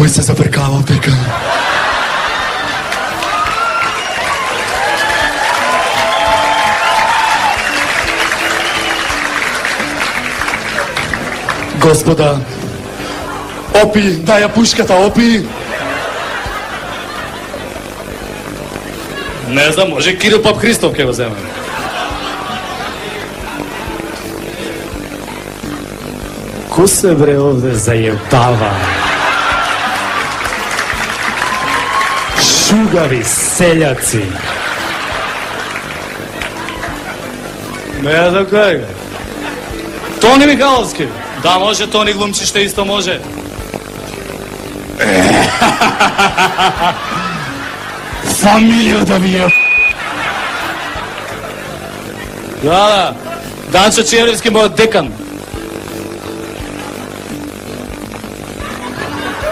Ой, се забркавав дека. Господа, опи, дай ја пушката, опи. Не знам, може Кирил Пап Христов ќе го земе. Ко се бре овде зајебава? Шугави селјаци. Не знам кој е. Тони Михаловски. Да, може, Тони глумчиште исто може. Фамилија да ви е. Да. Данчо Чијевски мојот декан.